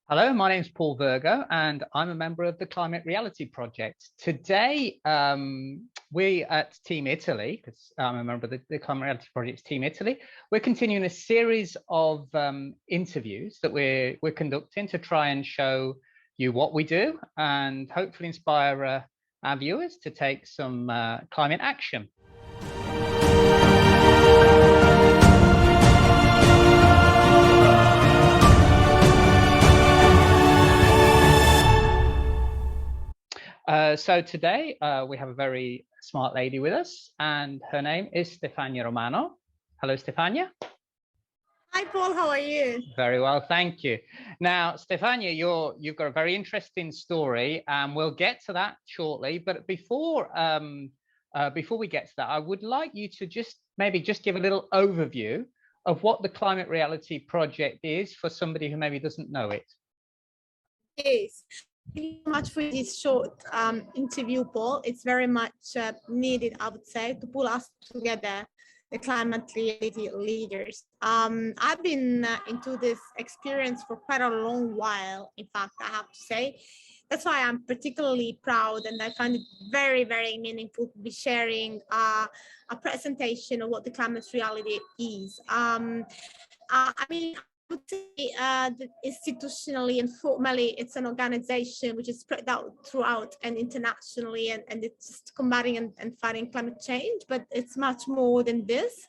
Hello, my name is Paul Virgo, and I'm a member of the Climate Reality Project. Today, we at Team Italy, because I'm a member of the Climate Reality Project's Team Italy, we're continuing a series of interviews that we're conducting to try and show you what we do and hopefully inspire our viewers to take some climate action. So today we have a very smart lady with us, and her name is Stefania Romano. Hello, Stefania. Hi, Paul. How are you? Very well, thank you. Now, Stefania, you've got a very interesting story, and we'll get to that shortly. But before we get to that, I would like you to just give a little overview of what the Climate Reality Project is for somebody who maybe doesn't know it. Yes. Thank you so much for this short interview, Paul. It's very much needed, I would say, to pull us together, the climate reality leaders. I've been into this experience for quite a long while, in fact, I have to say. That's why I'm particularly proud, and I find it very, very meaningful to be sharing a presentation of what the climate reality is. I would say that institutionally and formally, it's an organization which is spread out throughout and internationally, and it's just combating and fighting climate change, but it's much more than this.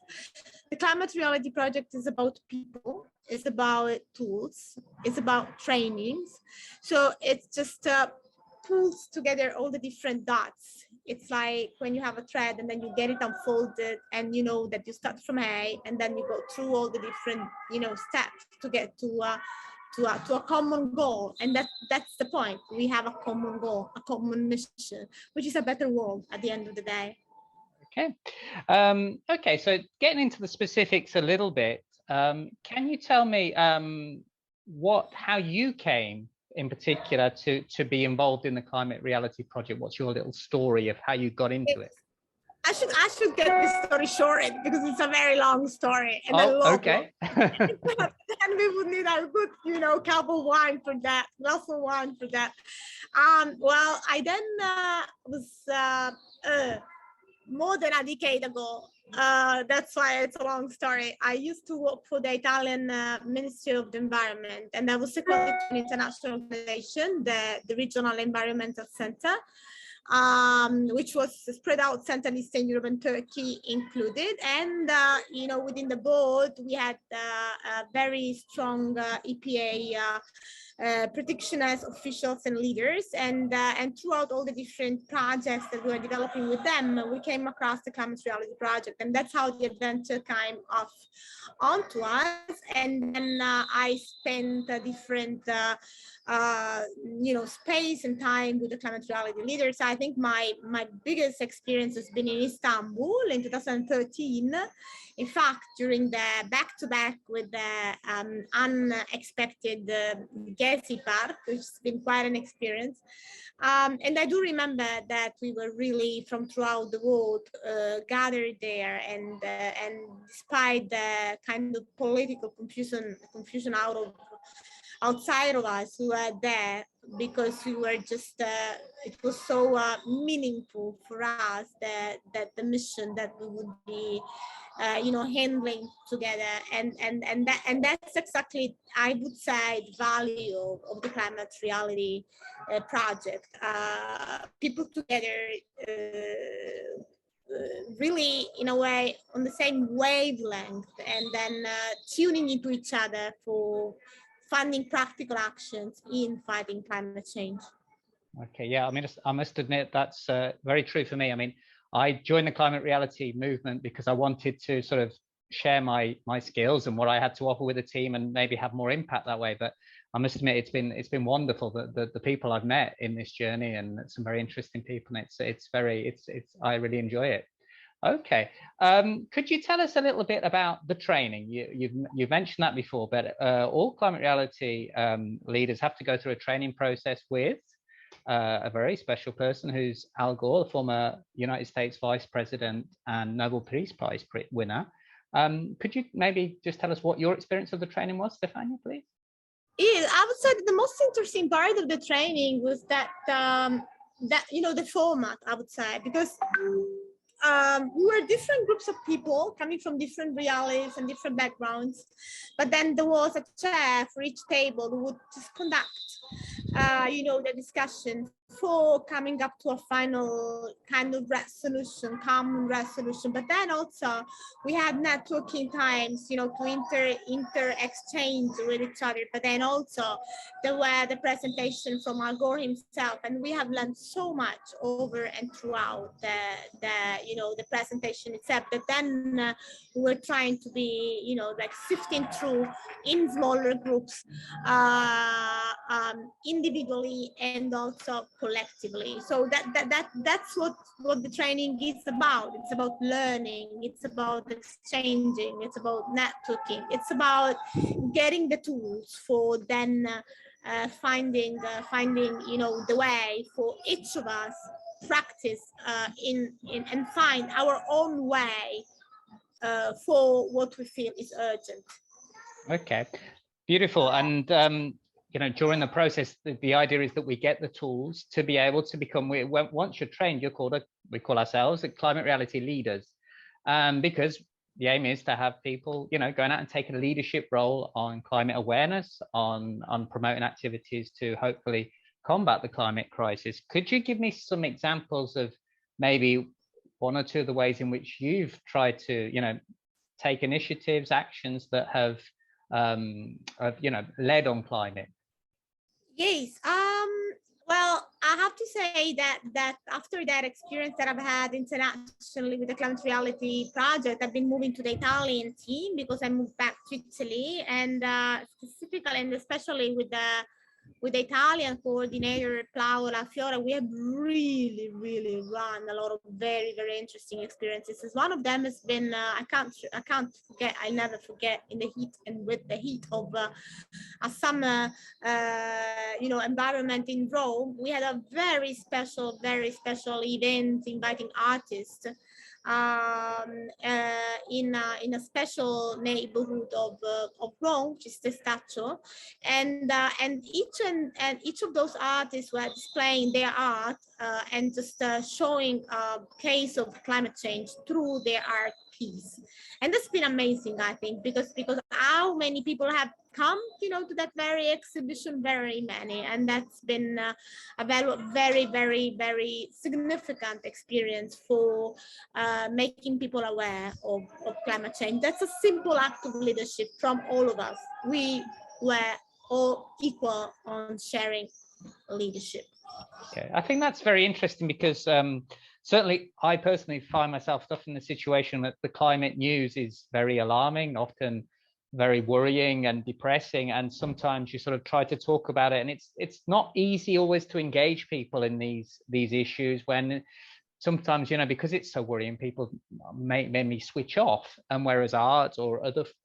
The Climate Reality Project is about people, it's about tools, it's about trainings. So it's just pulls together all the different dots. It's like when you have a thread and then you get it unfolded, and you know that you start from A and then you go through all the different steps to get to a common goal. And that's the point. We have a common goal, a common mission, which is a better world at the end of the day. Okay. Okay, so getting into the specifics a little bit, can you tell me how you came in particular to be involved in the Climate Reality Project? What's your little story of how you got into it? I should get this story shortened because it's a very long story. And okay. And we would need a good, cup of wine for that, glass of wine for that. Well, I then was more than a decade ago. That's why it's a long story. I used to work for the Italian Ministry of the Environment, and I was seconded to an international organization, the Regional Environmental Center, which was spread out Central Eastern Europe and Turkey included. And, within the board, we had a very strong EPA protectionist officials and leaders, and throughout all the different projects that we were developing with them, we came across the Climate Reality Project, and that's how the adventure came off onto us. And then I spent a different space and time with the climate reality leaders. I think my biggest experience has been in Istanbul in 2013. In fact, during the back-to-back with the unexpected Gezi Park, which has been quite an experience. And I do remember that we were really from throughout the world gathered there, and despite the kind of political confusion outside of us, we were there because we were just it was so meaningful for us that the mission that we would be handling together, and that's exactly, I would say, the value of the Climate Reality Project. People together really, in a way, on the same wavelength, and then tuning into each other for funding practical actions in fighting climate change. Okay, yeah, I must admit that's very true for me. I mean, I joined the climate reality movement because I wanted to sort of share my skills and what I had to offer with the team, and maybe have more impact that way. But I must admit, it's been wonderful, the people I've met in this journey, and some very interesting people. And I really enjoy it. Okay, could you tell us a little bit about the training? You've mentioned that before, but all climate reality leaders have to go through a training process with a very special person who's Al Gore, the former United States Vice President and Nobel Peace Prize winner. Could you maybe just tell us what your experience of the training was, Stefania, please? Yeah, I would say that the most interesting part of the training was that the format, I would say, because we were different groups of people coming from different realities and different backgrounds, but then there was a chair for each table who would just conduct the discussion for coming up to a final kind of resolution, common resolution. But then also we had networking times, to inter exchange with each other. But then also there were the presentation from Al Gore himself, and we have learned so much over and throughout the presentation itself. But then we're trying to be, like sifting through in smaller groups, individually and also collectively. So that's what the training is about. It's about learning, it's about exchanging, it's about networking, it's about getting the tools for then finding the way for each of us practice in and find our own way for what we feel is urgent. Okay, beautiful. And during the process, the idea is that we get the tools to be able to become. Once you're trained, we call ourselves climate reality leaders, because the aim is to have people, going out and taking a leadership role on climate awareness, on promoting activities to hopefully combat the climate crisis. Could you give me some examples of maybe one or two of the ways in which you've tried to, take initiatives, actions that have led on climate? Yes. Well, I have to say that after that experience that I've had internationally with the Climate Reality Project, I've been moving to the Italian team because I moved back to Italy, and specifically and especially with the Italian coordinator Paola Fiora, we have really run a lot of very interesting experiences. One of them has been I'll never forget, in the heat and with the heat of a summer environment in Rome. We had a very special event inviting artists in a special neighborhood of Rome, which is the statue, and each of those artists were displaying their art and just showing a case of climate change through their art piece. And that's been amazing, I think, because how many people have come to that very exhibition? Very many. And that's been a very significant experience for making people aware of climate change. That's a simple act of leadership from all of us. We were all equal on sharing leadership. Okay, I think that's very interesting because certainly I personally find myself often in the situation that the climate news is very alarming, often very worrying and depressing, and sometimes you sort of try to talk about it, and it's not easy always to engage people in these issues, when sometimes, because it's so worrying, people may switch off, and whereas art or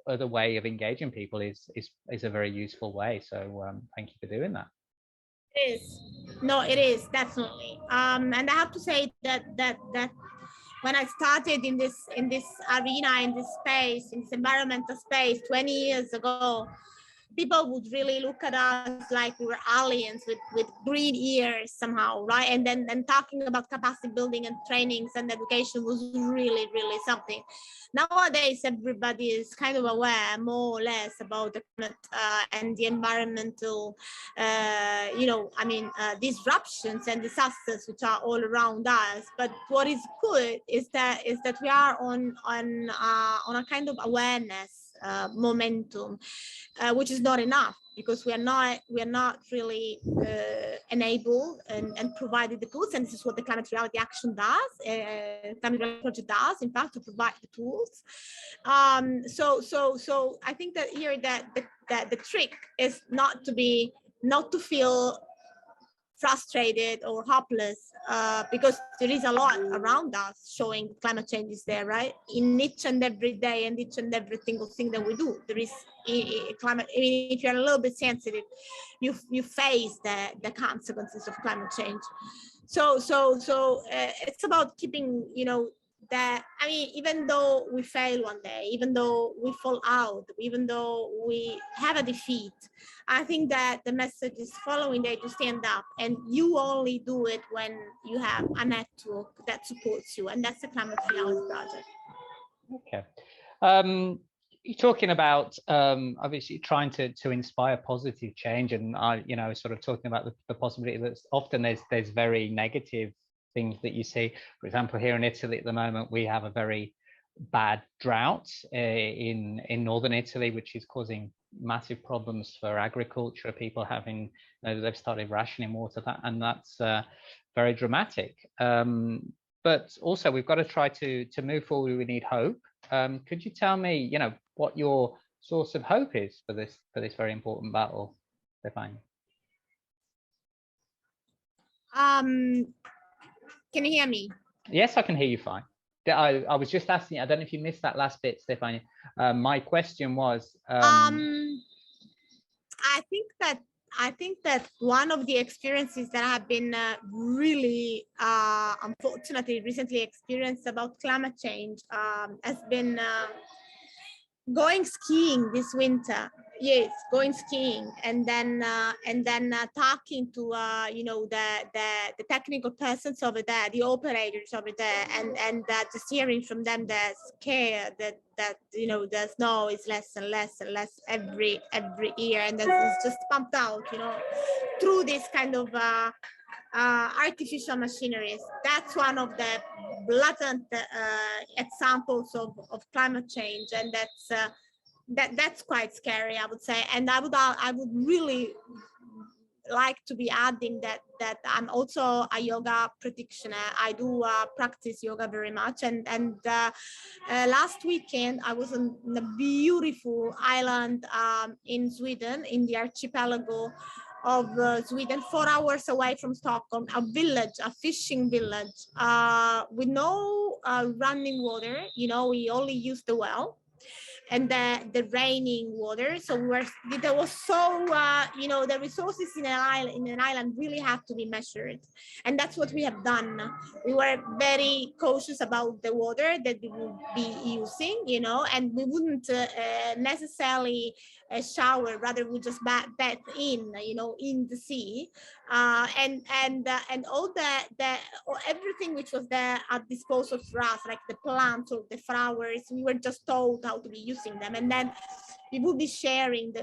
other way of engaging people is a very useful way. So thank you for doing that. It is. No, it is definitely. And I have to say that when I started in this arena, in this space, in this environmental space 20 years ago, people would really look at us like we were aliens with green ears somehow, right? And then talking about capacity building and trainings and education was really something. Nowadays, everybody is kind of aware, more or less, about the climate and the environmental, disruptions and disasters which are all around us. But what is good is that we are on a kind of awareness momentum, which is not enough, because we are not really enabled and provided the tools. And this is what the Climate Reality Action does, Climate Reality Project does, in fact, to provide the tools. So I think that here that the trick is not to feel frustrated or hopeless, because there is a lot around us showing climate change is there, right? In each and every day and each and every single thing that we do, there is climate. I mean, if you're a little bit sensitive, you face the consequences of climate change. So it's about keeping, that, I mean, even though we fail one day, even though we fall out, even though we have a defeat, I think that the message is following day to stand up, and you only do it when you have a network that supports you, and that's the Climate Reality Project. Okay. You're talking about obviously trying to inspire positive change, and you know, sort of talking about the possibility that often there's very negative things that you see. For example, here in Italy at the moment, we have a very bad drought in northern Italy, which is causing massive problems for agriculture. People having, you know, they've started rationing water, and that's very dramatic. But also, we've got to try to move forward. We need hope. Could you tell me, you know, what your source of hope is for this very important battle, Stefania? Can you hear me? Yes, I can hear you fine. I was just asking, I don't know if you missed that last bit, Stefania. My question was I think that one of the experiences that have been really unfortunately recently experienced about climate change has been going skiing this winter. Yes, going skiing, and then talking to you know, the technical persons over there, the operators over there, and just hearing from them the scare that you know, the snow is less and less and less every year, and it's just pumped out, you know, through this kind of artificial machineries. That's one of the blatant examples of climate change, and that's quite scary, I would say. And I would really like to be adding that I'm also a yoga practitioner. I do practice yoga very much, and last weekend I was on a beautiful island in Sweden, in the archipelago of Sweden, 4 hours away from Stockholm, a village, a fishing village, with no running water. You know, we only use the well and the raining water. So there was so you know, the resources in an island really have to be measured, and that's what we have done. We were very cautious about the water that we would be using, you know, and we wouldn't necessarily shower, rather we just bath in, you know, in the sea, and all everything which was there at disposal for us, like the plants or the flowers, we were just told how to be using them, and then we would be sharing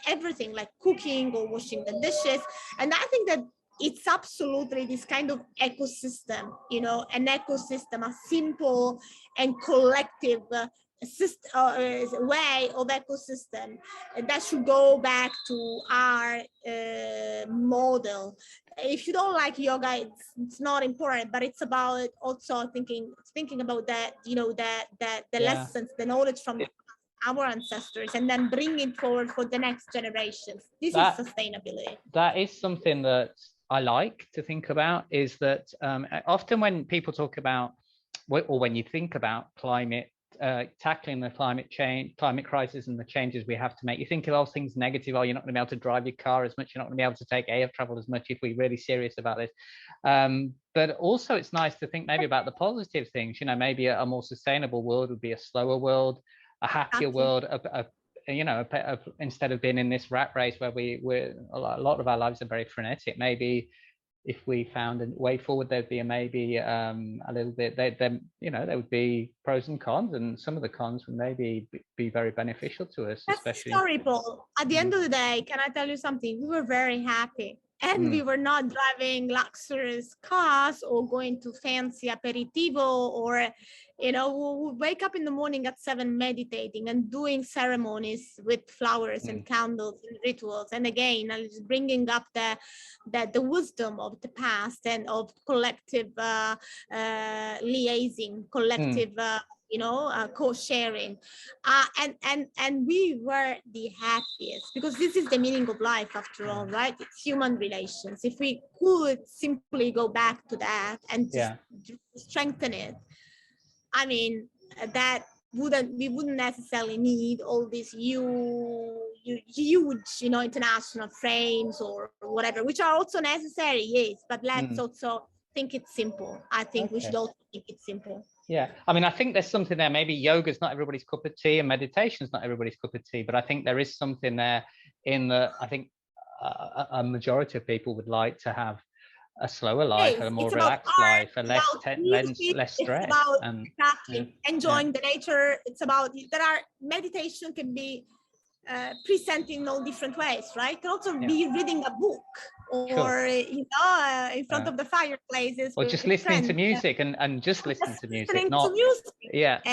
everything, like cooking or washing the dishes. And I think that it's absolutely this kind of ecosystem, you know, an ecosystem, a simple and collective way of ecosystem that should go back to our model. If you don't like yoga, it's not important, but it's about also thinking about that, you know, the lessons, the knowledge from our ancestors, and then bring it forward for the next generations. This is sustainability. That is something that I like to think about, is that often when people talk about, or when you think about climate, tackling the climate crisis and the changes we have to make, you think of all things negative. Oh, you're not going to be able to drive your car as much, you're not going to be able to take air travel as much if we're really serious about this. But also it's nice to think maybe about the positive things. You know, maybe a more sustainable world would be a slower world, a happier world, you know, instead of being in this rat race where we're a lot of our lives are very frenetic. Maybe if we found a way forward, there'd be maybe a little bit, you know, there would be pros and cons, and some of the cons would maybe be very beneficial to us. That's especially. Sorry, Paul. At the end of the day, can I tell you something? We were very happy. And we were not driving luxurious cars or going to fancy aperitivo, or, you know, we wake up in the morning at 7 meditating and doing ceremonies with flowers and candles and rituals. And again, I'm just bringing up the wisdom of the past and of collective liaising, collective you know, co-sharing, and we were the happiest, because this is the meaning of life after all, right? It's human relations. If we could simply go back to that and just strengthen it, I mean, we wouldn't necessarily need all these huge, you know, international frames or whatever, which are also necessary, yes, but let's also think it's simple. I think we should all think it's simple. Yeah, I mean, I think there's something there. Maybe yoga's not everybody's cup of tea and meditation's not everybody's cup of tea, but I think there is something there in the, I think a majority of people would like to have a slower life, a more relaxed life, a less stress. It's about and enjoying the nature. It's about, meditation can be present in all different ways, right? It can also be reading a book, or in front of the fireplaces, or just listening to music and just listening to music, not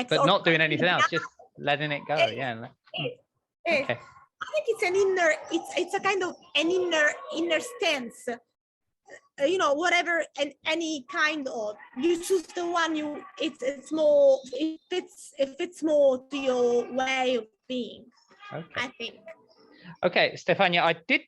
but not doing anything else, just letting it go. Okay. I think it's an inner, it's a kind of an inner stance, whatever, and any kind of, you choose the one it's more, it fits more to your way of being. I think. Okay, Stefania, I did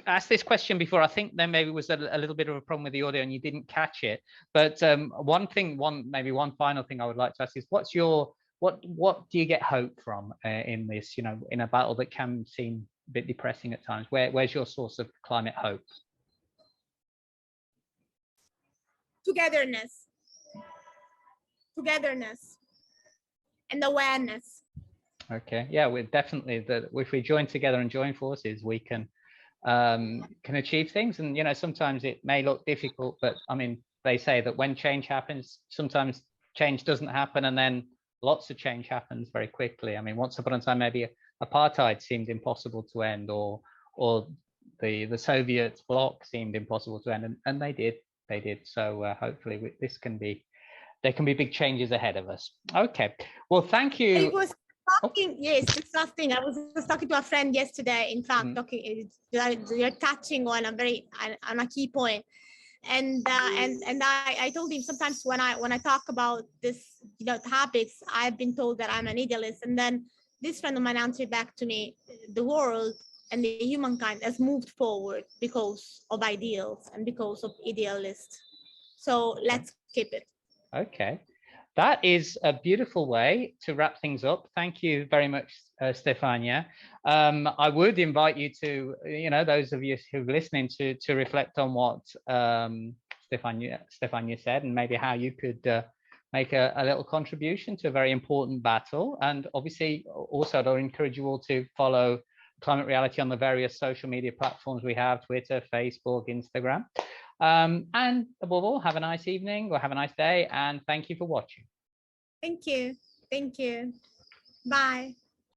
ask this question before. I think there maybe was a little bit of a problem with the audio and you didn't catch it. But one final thing I would like to ask is, what do you get hope from in this, in a battle that can seem a bit depressing at times? Where's your source of climate hope? Togetherness and awareness. Okay, yeah, we're definitely that. If we join together and join forces, we can achieve things. And sometimes it may look difficult, but I mean, they say that when change happens, sometimes change doesn't happen, and then lots of change happens very quickly. I mean, once upon a time, maybe apartheid seemed impossible to end, or the Soviet bloc seemed impossible to end, and they did. So hopefully there can be big changes ahead of us. Okay, well, thank you. It was exhausting. I was just talking to a friend yesterday, in fact, you're touching on a key point. And I told him, sometimes when I talk about this topics, I've been told that I'm an idealist, and then this friend of mine answered back to me, the world and the humankind has moved forward because of ideals and because of idealists. So let's keep it. Okay, that is a beautiful way to wrap things up. Thank you very much, Stefania. I would invite you to, those of you who are listening, to reflect on what Stefania said, and maybe how you could make a little contribution to a very important battle. And obviously, also, I'd encourage you all to follow Climate Reality on the various social media platforms we have: Twitter, Facebook, Instagram. And above all, have a nice evening or have a nice day, and thank you for watching. Thank you. Bye.